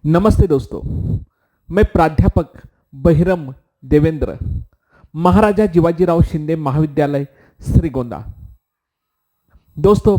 नमस्ते दोस्तों, मैं प्राध्यापक बहिरम देवेंद्र, महाराजा जीवाजीराव शिंदे महाविद्यालय श्रीगोंदा। दोस्तों,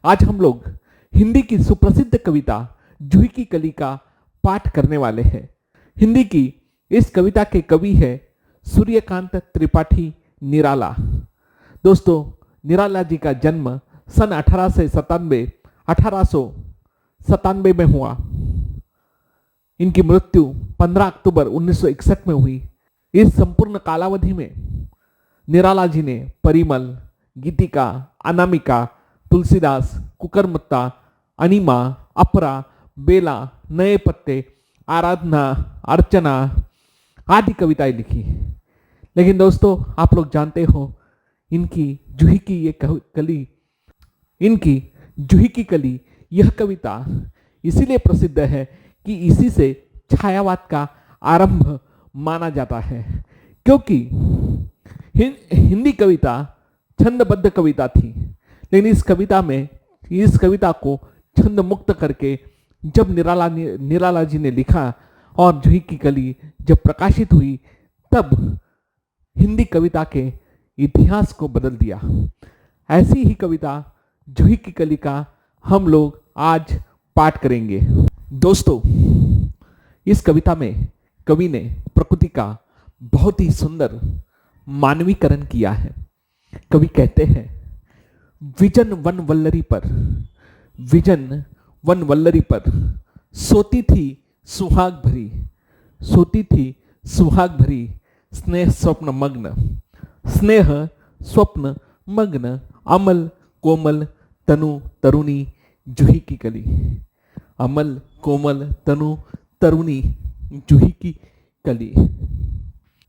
आज हम लोग हिंदी की सुप्रसिद्ध कविता जूही की कली का पाठ करने वाले हैं। हिंदी की इस कविता के कवि है सूर्यकांत त्रिपाठी निराला। दोस्तों, निराला जी का जन्म सन 1897 में हुआ। इनकी मृत्यु 15 अक्टूबर 1961 में हुई। इस संपूर्ण कालावधि में निराला जी ने परिमल, गीतिका, अनामिका, तुलसीदास, कुकरमुत्ता, अनिमा, अपरा, बेला, नए पत्ते, आराधना, अर्चना आदि कविताएं लिखी। लेकिन दोस्तों, आप लोग जानते हो इनकी जूही की कली यह कविता इसीलिए प्रसिद्ध है कि इसी से छायावाद का आरंभ माना जाता है, क्योंकि हिंदी कविता छंदबद्ध कविता थी। लेकिन इस कविता को छंद मुक्त करके जब निराला जी ने लिखा और जूही की कली जब प्रकाशित हुई, तब हिंदी कविता के इतिहास को बदल दिया। ऐसी ही कविता जूही की कली का हम लोग आज पाठ करेंगे। दोस्तों, इस कविता में कवि ने प्रकृति का बहुत ही सुंदर मानवीकरण किया है। कवि कहते हैं, विजन वन वल्लरी पर सोती थी सुहाग भरी स्नेह स्वप्न मग्न अमल कोमल तनु तरुणी जूही की कली। अमल कोमल तनु तरुणी जूही की कली।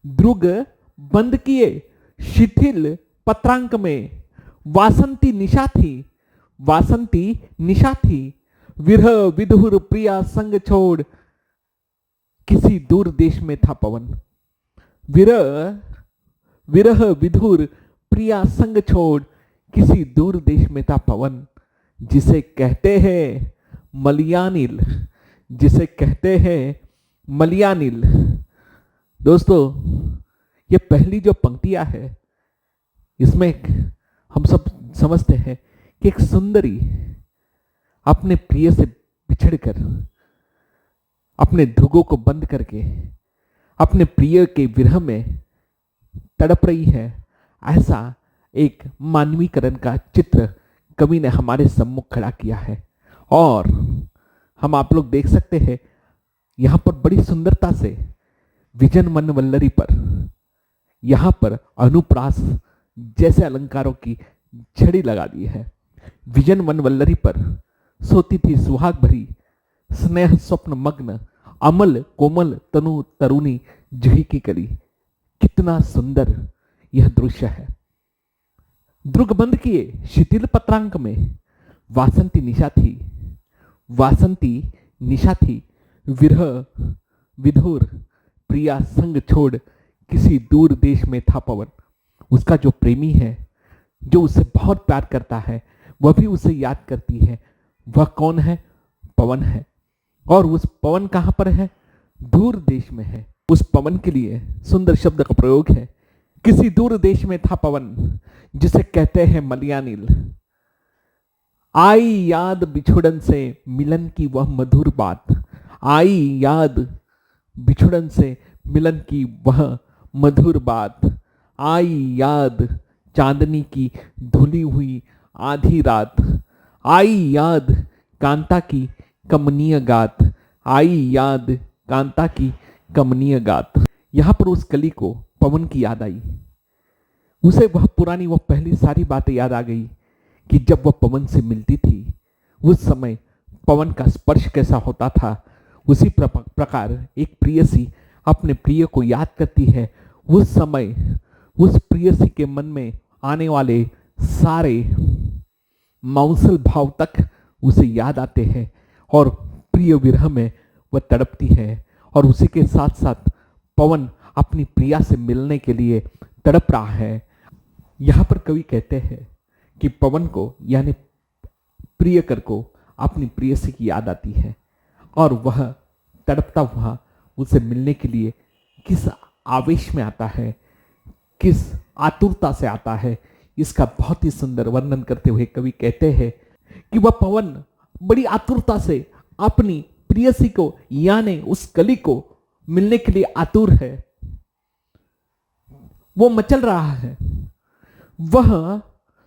द्रुग बंद किए शिथिल पत्रांक में वासंती निशा थी विरह विधुर प्रिया संग छोड़ किसी दूर देश में था पवन। विरह विधुर प्रिया संग छोड़ किसी दूर देश में था पवन। जिसे कहते हैं मलियानिल। दोस्तों, ये पहली जो पंक्तियां है, इसमें हम सब समझते हैं कि एक सुंदरी अपने प्रिय से बिछड़कर अपने ध्रुगों को बंद करके अपने प्रिय के विरह में तड़प रही है। ऐसा एक मानवीकरण का चित्र कवि ने हमारे सम्मुख खड़ा किया है। और हम आप लोग देख सकते हैं यहां पर बड़ी सुंदरता से विजन मन वल्लरी पर यहां पर अनुप्रास जैसे अलंकारों की छड़ी लगा दी है। विजन मन वल्लरी पर सोती थी सुहाग भरी स्नेह स्वप्न मग्न अमल कोमल तनु तरुणी जूही की कली। कितना सुंदर यह दृश्य है। द्रुग बंद किए शिथिल पत्रांक में वासंती निशा थी विरह विधुर प्रिया संग छोड़ किसी दूर देश में था पवन। उसका जो प्रेमी है, जो उसे बहुत प्यार करता है, वह भी उसे याद करती है। वह कौन है? पवन है। और उस पवन कहां पर है? दूर देश में है। उस पवन के लिए सुंदर शब्द का प्रयोग है, किसी दूर देश में था पवन, जिसे कहते हैं मलियानिल। आई याद बिछुड़न से मिलन की वह मधुर बात। आई याद बिछुड़न से मिलन की वह मधुर बात। आई याद चांदनी की धुली हुई आधी रात। आई याद कांता की कमनीय गात। आई याद कांता की कमनीय गात। यहां पर उस कली को पवन की याद आई। उसे वह पहली सारी बातें याद आ गई कि जब वह पवन से मिलती थी, उस समय पवन का स्पर्श कैसा होता था। उसी प्रकार एक प्रियसी अपने प्रिय को याद करती है। उस समय उस प्रियसी के मन में आने वाले सारे मौसल भाव तक उसे याद आते हैं और प्रिय विरह में वह तड़पती है। और उसी के साथ साथ पवन अपनी प्रिया से मिलने के लिए तड़प रहा है। यहां पर कवि कहते हैं कि पवन को यानी प्रियकर को अपनी प्रेयसी की याद आती है और वह तड़पता हुआ उसे मिलने के लिए किस आवेश में आता है, किस आतुरता से आता है, इसका बहुत ही सुंदर वर्णन करते हुए कवि कहते हैं कि वह पवन बड़ी आतुरता से अपनी प्रियसी को यानी उस कली को मिलने के लिए आतुर है। वो मचल रहा है, वह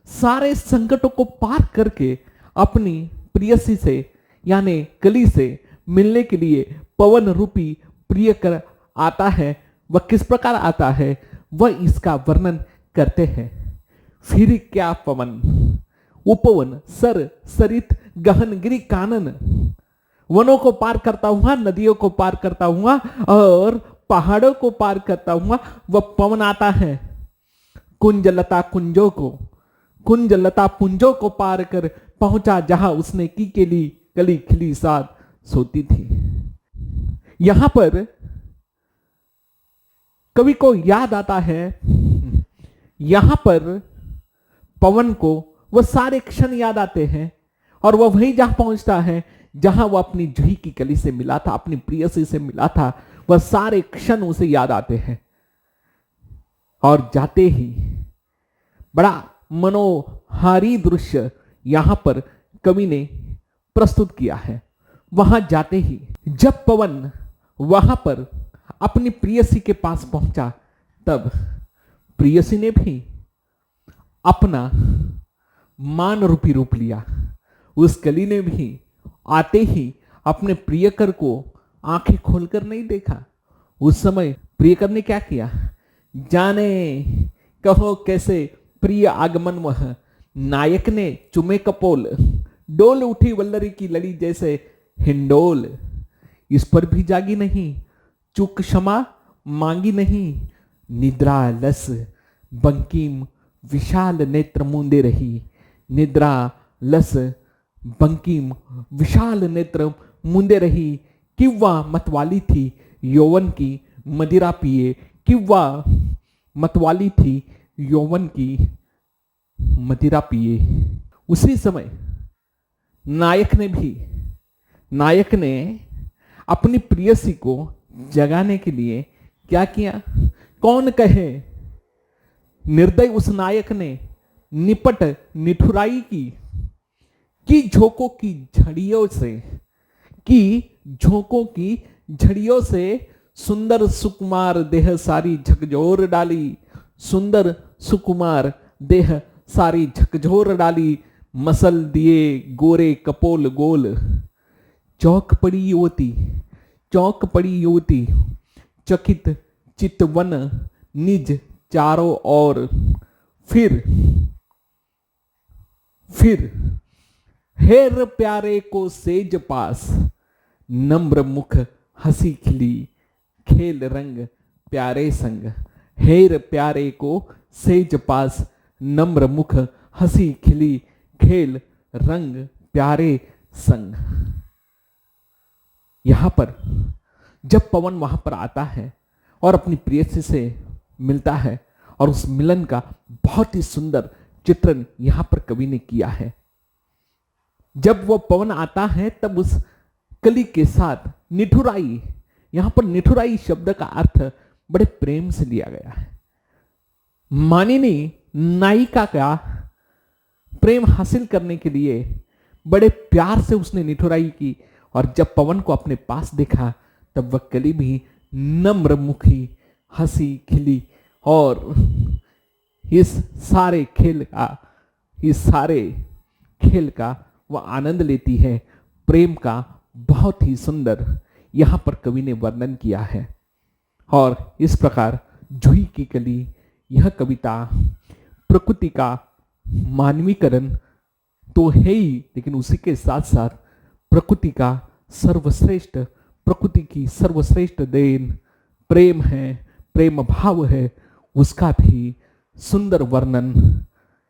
सारे संकटों को पार करके अपनी प्रियसी से यानी कली से मिलने के लिए पवन रूपी प्रिय कर आता है। वह किस प्रकार आता है, वह इसका वर्णन करते हैं। फिर क्या पवन, उपवन सर सरित गहन गिरी कानन, वनों को पार करता हुआ, नदियों को पार करता हुआ और पहाड़ों को पार करता हुआ वह पवन आता है। कुंजलता कुंजों को, कुंजलता पुंजों को पार कर पहुंचा जहां उसने की केली कली खिली साथ सोती थी। यहां पर कवि को याद आता है, यहां पर पवन को वह सारे क्षण याद आते हैं और वह वहीं जहां पहुंचता है जहां वह अपनी जूही की कली से मिला था, अपनी प्रियसी से मिला था। वह सारे क्षण उसे याद आते हैं और जाते ही बड़ा मनोहारी दृश्य यहां पर कवि ने प्रस्तुत किया है। वहां जाते ही जब पवन वहां पर अपनी प्रियसी के पास पहुंचा, तब प्रियसी ने भी अपना मान रूपी रूप लिया। उस कली ने भी आते ही अपने प्रियकर को आंखें खोलकर नहीं देखा। उस समय प्रियकर ने क्या किया, जाने कहो कैसे प्रिय आगमन वह, नायक ने चुमे कपोल, डोल उठी वल्लरी की लड़ी जैसे हिंडोल। इस पर भी जागी नहीं, चूक क्षमा मांगी नहीं, निद्रा लस बंकिम विशाल नेत्र मूंदे रही। निद्रा लस बंकिम विशाल नेत्र मूंदे रही। किव्वा मतवाली थी यौवन की मदिरा पिए, किव्वा मतवाली थी यौवन की मदिरा पिए। उसी समय नायक ने अपनी प्रियसी को जगाने के लिए क्या किया, कौन कहे निर्दय उस नायक ने निपट निठुराई की झोंकों की झड़ियों से, की झोंकों की झड़ियों से सुंदर सुकुमार देह सारी झकझोर डाली। सुंदर सुकुमार देह सारी झकझोर डाली, मसल दिए गोरे कपोल गोल। चौक पड़ी युवती चकित चितवन निज चारों ओर। फिर हेर प्यारे को सेज पास, नम्र मुख हंसी खिली खेल रंग प्यारे संग। हेर प्यारे को सेज पास, नम्र मुख हंसी खिली खेल रंग प्यारे संग। यहां पर जब पवन वहां पर आता है और अपनी प्रियसी से मिलता है और उस मिलन का बहुत ही सुंदर चित्रण यहां पर कवि ने किया है। जब वह पवन आता है तब उस कली के साथ निठुराई, यहां पर निठुराई शब्द का अर्थ बड़े प्रेम से लिया गया है। मानिनी नायिका का प्रेम हासिल करने के लिए बड़े प्यार से उसने निठुराई की और जब पवन को अपने पास देखा तब वह कली भी नम्र मुखी हंसी खिली और इस सारे खेल का वह आनंद लेती है। प्रेम का बहुत ही सुंदर यहां पर कवि ने वर्णन किया है। और इस प्रकार जूही की कली यह कविता प्रकृति का मानवीकरण तो है ही, लेकिन उसी के साथ साथ प्रकृति की सर्वश्रेष्ठ देन प्रेम है, प्रेम भाव है, उसका भी सुंदर वर्णन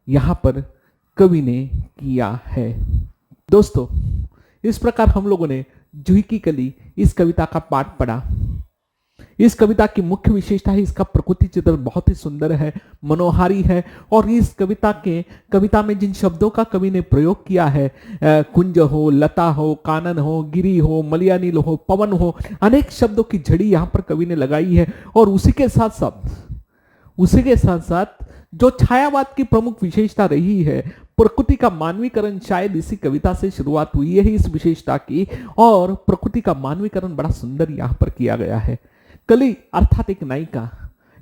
यहां पर कवि ने किया है। दोस्तों, इस प्रकार हम लोगों ने जूही की कली इस कविता का पाठ पढ़ा। इस कविता की मुख्य विशेषता है इसका प्रकृति चित्रण बहुत ही सुंदर है, मनोहारी है। और इस कविता में जिन शब्दों का कवि ने प्रयोग किया है, कुंज हो, लता हो, कानन हो, गिरी हो, मलयानील हो, पवन हो, अनेक शब्दों की झड़ी यहां पर कवि ने लगाई है। और उसी के साथ साथ जो छायावाद की प्रमुख विशेषता रही है, प्रकृति का मानवीकरण, शायद इसी कविता से शुरुआत हुई है इस विशेषता की। और प्रकृति का मानवीकरण बड़ा सुंदर यहां पर किया गया है। कली अर्थात एक नायिका,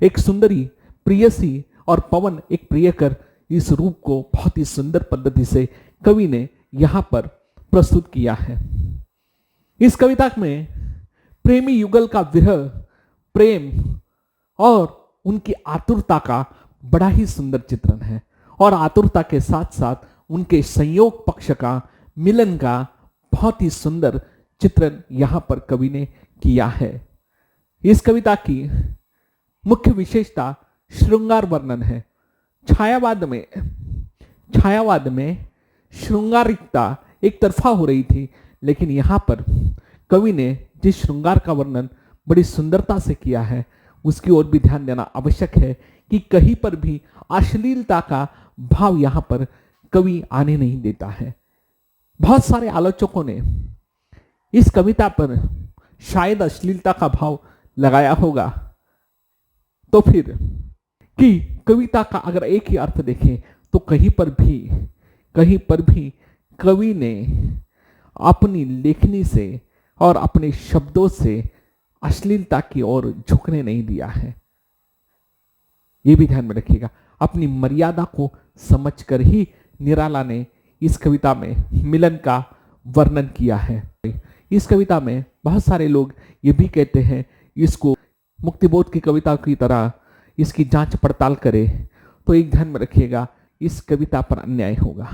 एक सुंदरी, प्रियसी और पवन एक प्रियकर, इस रूप को बहुत ही सुंदर पद्धति से कवि ने यहां पर प्रस्तुत किया है। इस कविता में प्रेमी युगल का विरह, प्रेम और उनकी आतुरता का बड़ा ही सुंदर चित्रण है। और आतुरता के साथ साथ उनके संयोग पक्ष का, मिलन का बहुत ही सुंदर चित्रण यहां पर कवि ने किया है। इस कविता की मुख्य विशेषता श्रृंगार वर्णन है। छायावाद में श्रृंगारिकता एक तरफा हो रही थी, लेकिन यहां पर कवि ने जिस श्रृंगार का वर्णन बड़ी सुंदरता से किया है, उसकी ओर भी ध्यान देना आवश्यक है कि कहीं पर भी अश्लीलता का भाव यहां पर कवि आने नहीं देता है। बहुत सारे आलोचकों ने इस कविता पर शायद अश्लीलता का भाव लगाया होगा, तो फिर कि कविता का अगर एक ही अर्थ देखें तो कहीं पर भी कवि ने अपनी लेखनी से और अपने शब्दों से अश्लीलता की ओर झुकने नहीं दिया है। यह भी ध्यान में रखिएगा। अपनी मर्यादा को समझकर ही निराला ने इस कविता में मिलन का वर्णन किया है। इस कविता में बहुत सारे लोग ये भी कहते हैं इसको मुक्तिबोध की कविता की तरह इसकी जांच पड़ताल करे, तो एक ध्यान में रखिएगा, इस कविता पर अन्याय होगा,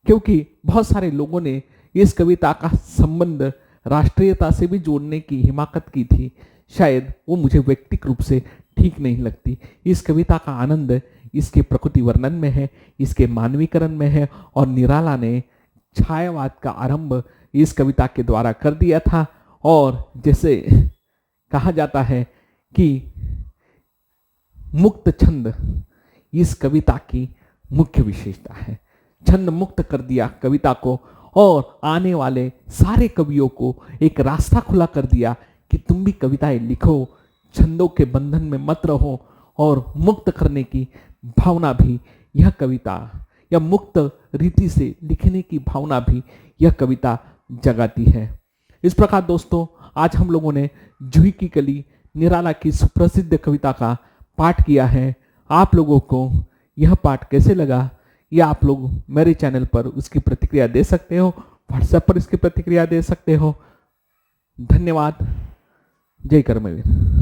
क्योंकि बहुत सारे लोगों ने इस कविता का संबंध राष्ट्रीयता से भी जोड़ने की हिमाकत की थी। शायद वो मुझे व्यक्तिगत रूप से ठीक नहीं लगती। इस कविता का आनंद इसके प्रकृति वर्णन में है, इसके मानवीकरण में है। और निराला ने छायावाद का आरंभ इस कविता के द्वारा कर दिया था। और जैसे कहा जाता है कि मुक्त छंद इस कविता की मुख्य विशेषता है। छंद मुक्त कर दिया कविता को और आने वाले सारे कवियों को एक रास्ता खुला कर दिया कि तुम भी कविताएं लिखो, छंदों के बंधन में मत रहो। और मुक्त करने की भावना भी यह कविता, या मुक्त रीति से लिखने की भावना भी यह कविता जगाती है। इस प्रकार दोस्तों, आज हम लोगों ने जूही की कली निराला की सुप्रसिद्ध कविता का पाठ किया है। आप लोगों को यह पाठ कैसे लगा, या आप लोग मेरे चैनल पर उसकी प्रतिक्रिया दे सकते हो, व्हाट्सएप पर इसकी प्रतिक्रिया दे सकते हो। धन्यवाद। जय कर्मवीर।